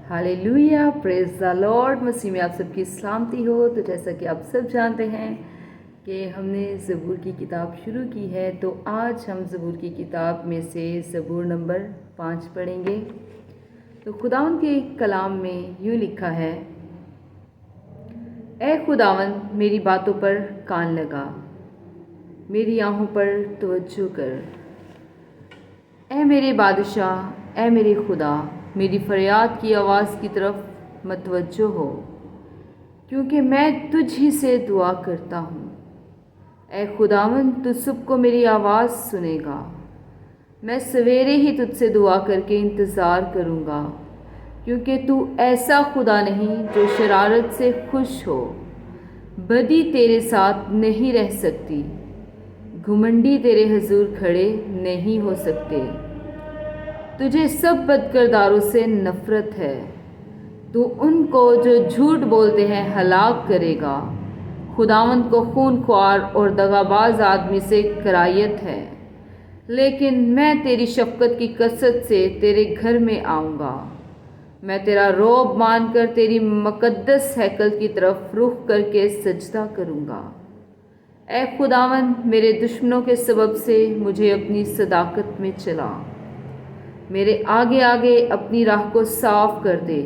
Hallelujah, praise the lord. मसीह में आप सबकी सलामती हो। तो जैसा कि आप सब जानते हैं कि हमने ज़बूर की किताब शुरू की है, तो आज हम ज़बूर की किताब में से ज़बूर नंबर 5 पढ़ेंगे। तो खुदावंद के कलाम में यूँ लिखा है, ऐ खुदावंद मेरी बातों पर कान लगा, मेरी आहों पर तवज्जो कर। ऐ मेरे बादशाह, ऐ मेरे खुदा, मेरी फरियाद की आवाज़ की तरफ मतवज्जो हो, क्योंकि मैं तुझ ही से दुआ करता हूँ। ऐ खुदावंद, तू सबको मेरी आवाज़ सुनेगा। मैं सवेरे ही तुझसे दुआ करके इंतज़ार करूँगा, क्योंकि तू ऐसा खुदा नहीं जो शरारत से खुश हो। बदी तेरे साथ नहीं रह सकती, घुमंडी तेरे हजूर खड़े नहीं हो सकते। तुझे सब बदकिरदारों से नफ़रत है। तू उनको जो झूठ बोलते हैं हलाक करेगा। खुदावंद को खूनख्वार और दगाबाज आदमी से करायत है, लेकिन मैं तेरी शफ़क़त की कसरत से तेरे घर में आऊँगा। मैं तेरा रौब मानकर तेरी मुक़द्दस हैकल की तरफ रुख करके सजदा करूँगा। ऐ खुदावंद, मेरे दुश्मनों के सबब से मुझे अपनी सदाकत में चला। मेरे आगे आगे अपनी राह को साफ कर दे,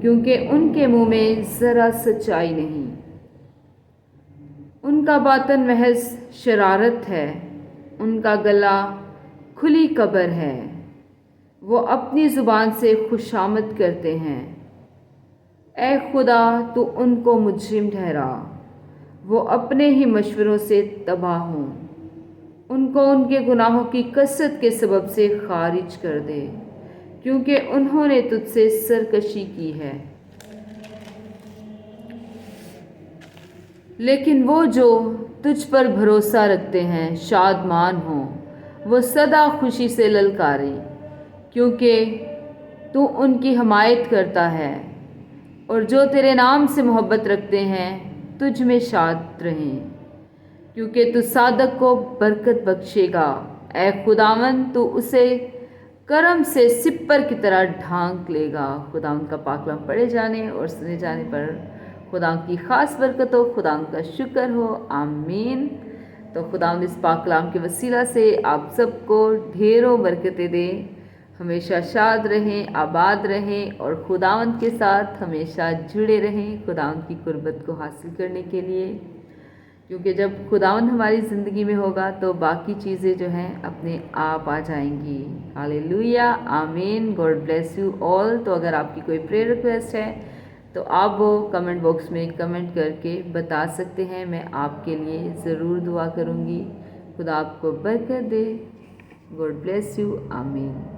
क्योंकि उनके मुंह में ज़रा सच्चाई नहीं। उनका बातन महज शरारत है, उनका गला खुली कब्र है। वो अपनी ज़ुबान से खुशामद करते हैं। ऐ खुदा, तू उनको मुजरिम ठहरा, वो अपने ही मशवरों से तबाह हों। उनको उनके गुनाहों की कसरत के सबब से खारिज कर दे, क्योंकि उन्होंने तुझसे सरकशी की है। लेकिन वो जो तुझ पर भरोसा रखते हैं शादमान हों, वो सदा खुशी से ललकारें, क्योंकि तू उनकी हमायत करता है। और जो तेरे नाम से मोहब्बत रखते हैं तुझ में शाद रहें, क्योंकि तू सादक को बरकत बख्शेगा। ऐ खुदावंद, तू उसे करम से सिप्पर की तरह ढांक लेगा। खुदावंद का पाक कलाम पढ़े जाने और सुने जाने पर खुदावंद की ख़ास बरकत हो, खुदावंद का शुक्र हो। आमीन। तो खुदावंद इस पाक कलाम के वसीला से आप सबको ढेरों बरकतें दे, हमेशा शाद रहें, आबाद रहें और खुदावंद के साथ हमेशा जुड़े रहें खुदावंद की कुर्बत को हासिल करने के लिए, क्योंकि जब खुदावंद हमारी ज़िंदगी में होगा तो बाकी चीज़ें जो हैं अपने आप आ जाएंगी। हालेलुया, आमीन। God bless you all. तो अगर आपकी कोई प्रेयर रिक्वेस्ट है तो आप वो कमेंट बॉक्स में कमेंट करके बता सकते हैं। मैं आपके लिए ज़रूर दुआ करूँगी। खुदा आपको बरकत दे। गॉड ब्लेस यू, आमीन।